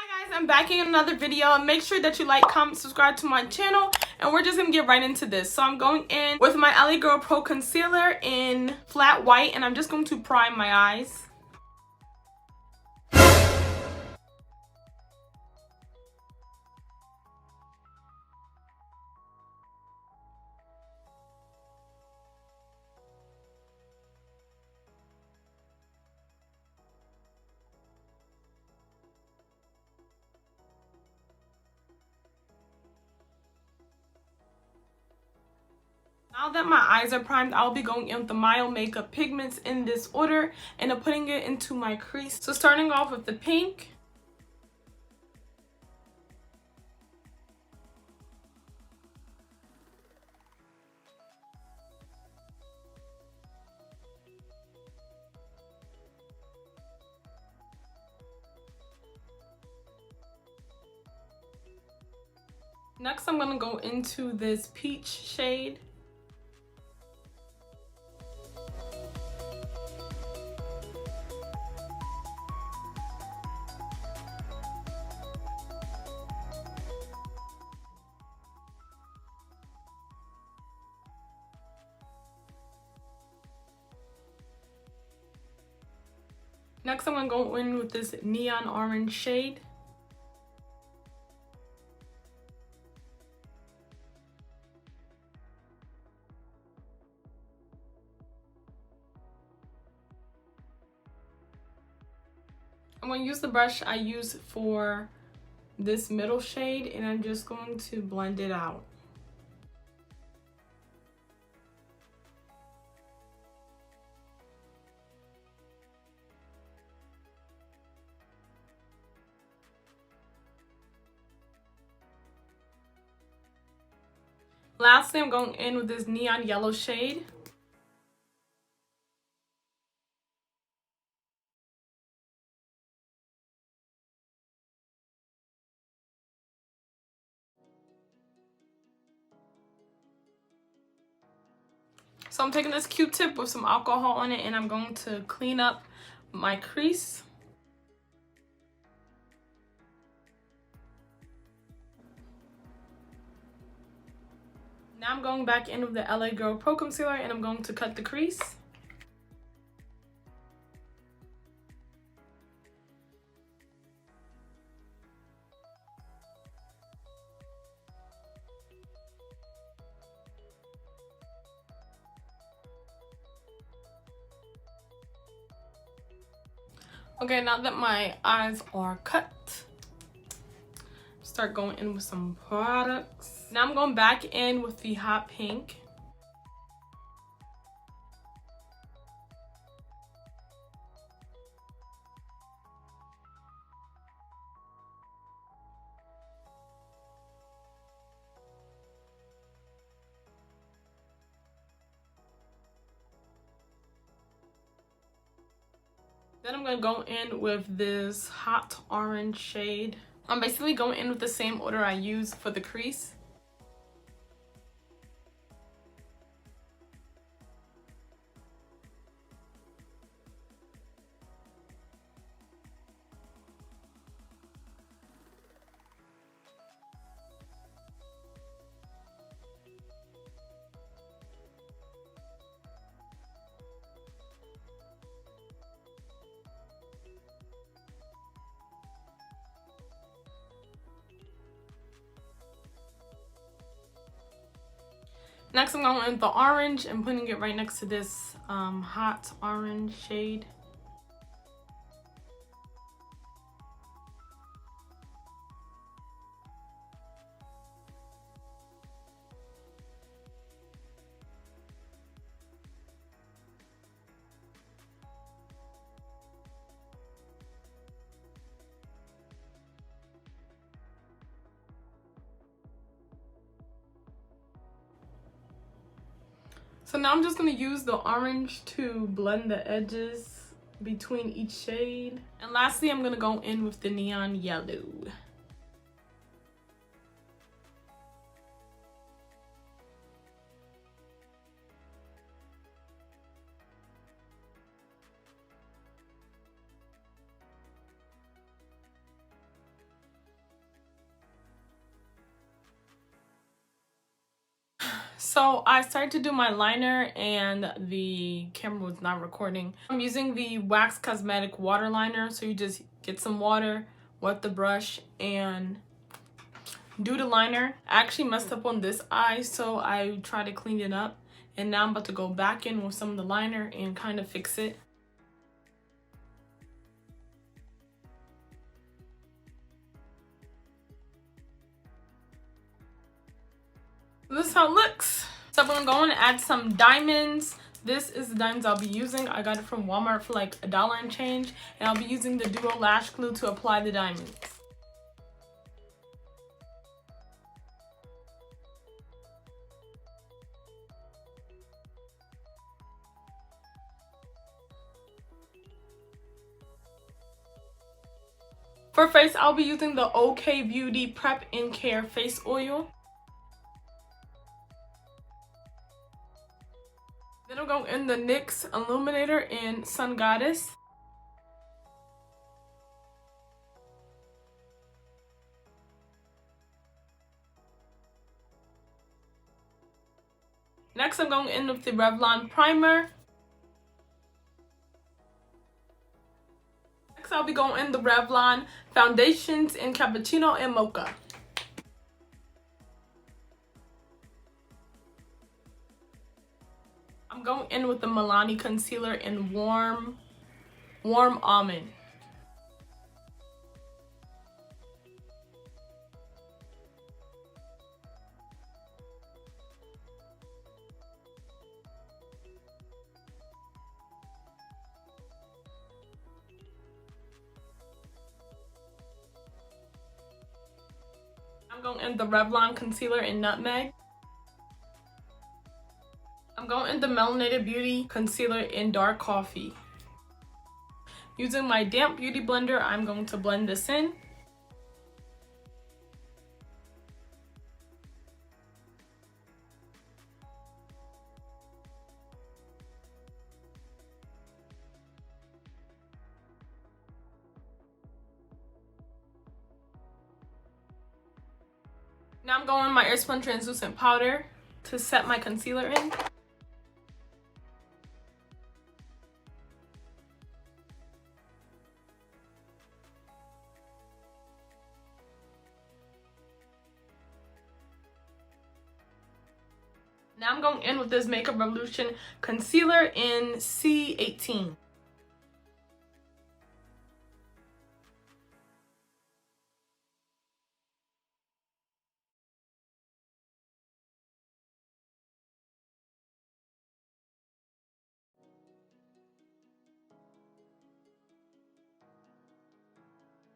Hi guys, I'm back in another video. Make sure that you like, comment, subscribe to my channel, and we're just gonna get right into this. So I'm going in with my LA Girl Pro Concealer in flat white, and I'm just going to prime my eyes. Now that my eyes are primed, I'll be going in with the Myomakeup pigments in this order and I'm putting it into my crease. So starting off with the pink. Next, I'm going to go into this peach shade. Next, I'm going to go in with this neon orange shade. I'm going to use the brush I use for this middle shade, and I'm just going to blend it out. Lastly, I'm going in with this neon yellow shade. So I'm taking this Q-tip with some alcohol on it and I'm going to clean up my crease. Now I'm going back in with the LA Girl Pro Concealer and I'm going to cut the crease. Okay, now that my eyes are cut, start going in with some products. Now I'm going back in with the hot pink. Then I'm going to go in with this hot orange shade. I'm basically going in with the same order I use for the crease. Next, I'm going with the orange and putting it right next to this hot orange shade. So now I'm just going to use the orange to blend the edges between each shade. And lastly, I'm going to go in with the neon yellow. So I started to do my liner and the camera was not recording. I'm using the Wax Cosmetic water liner. So you just get some water, wet the brush, and do the liner. I actually messed up on this eye, so I tried to clean it up. And now I'm about to go back in with some of the liner and kind of fix it. This is how it looks. So I'm going to add some diamonds. This is the diamonds I'll be using. I got it from Walmart for like $1 and change. And I'll be using the Duo Lash Glue to apply the diamonds. For face, I'll be using the OK Beauty Prep and Care Face Oil. Then I'm going in the NYX Illuminator in Sun Goddess. Next, I'm going in with the Revlon Primer. Next, I'll be going in the Revlon Foundations in Cappuccino and Mocha. I'm going in with the Milani Concealer in Warm Almond. I'm going in the Revlon Concealer in Nutmeg. I'm going in the Melanated Beauty Concealer in Dark Coffee. Using my damp beauty blender, I'm going to blend this in. Now I'm going in my Airspun Translucent Powder to set my concealer in. Now I'm going in with this Makeup Revolution Concealer in C18.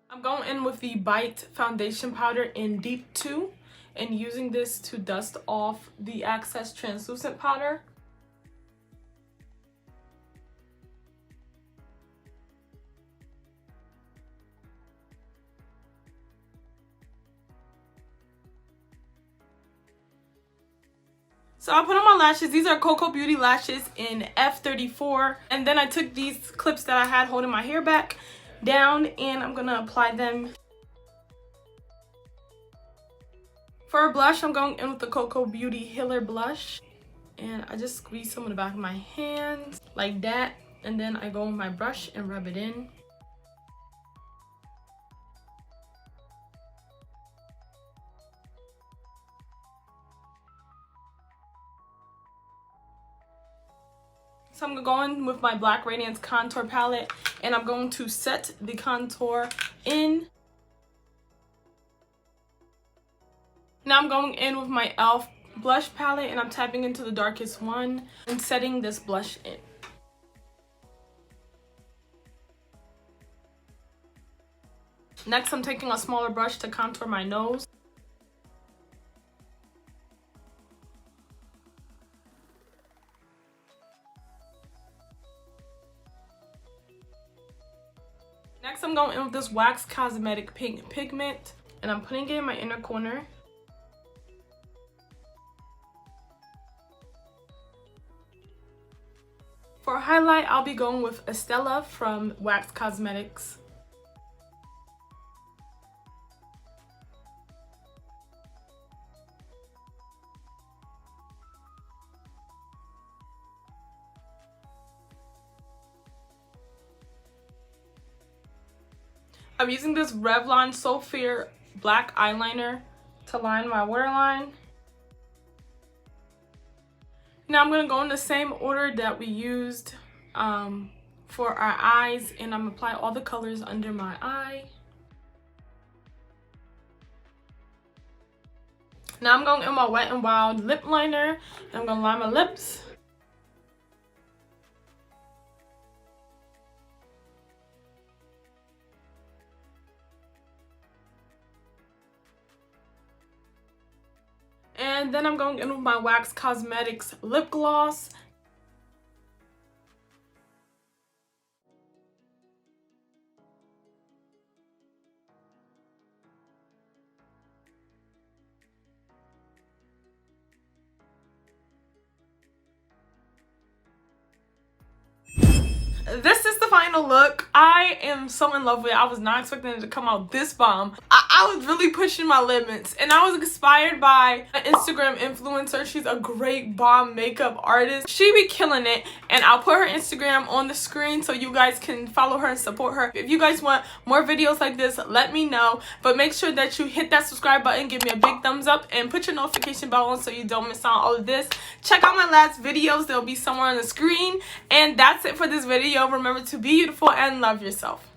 I'm going in with the Bite Foundation Powder in Deep 2 and using this to dust off the excess translucent powder. So I put on my lashes. These are Cocoa Beauty lashes in F34. And then I took these clips that I had holding my hair back down and I'm gonna apply them. For a blush, I'm going in with the Cocoa Beauty Healer blush. And I just squeeze some in the back of my hands like that. And then I go with my brush and rub it in. So I'm going to go in with my Black Radiance Contour Palette and I'm going to set the contour in. Now I'm going in with my e.l.f. blush palette and I'm tapping into the darkest one and setting this blush in. Next, I'm taking a smaller brush to contour my nose. Next, I'm going in with this Wax Cosmetic Pink Pigment and I'm putting it in my inner corner. For a highlight, I'll be going with Estella from Wax Cosmetics. I'm using this Revlon So Fair black eyeliner to line my waterline. Now I'm going to go in the same order that we used for our eyes, and I'm going to apply all the colors under my eye. Now I'm going in my Wet n Wild lip liner, and I'm going to line my lips. And then I'm going in with my Wax Cosmetics lip gloss. This is the final look. I am so in love with it. I was not expecting it to come out this bomb. I was really pushing my limits, and I was inspired by an Instagram influencer. She's a great bomb makeup artist. She be killing it, and I'll put her Instagram on the screen so you guys can follow her and support her. If you guys want more videos like this, let me know, but make sure that you hit that subscribe button, give me a big thumbs up, and put your notification bell on so you don't miss out on all of this. Check out my last videos. They'll be somewhere on the screen, and that's it for this video. Remember to be beautiful and love yourself.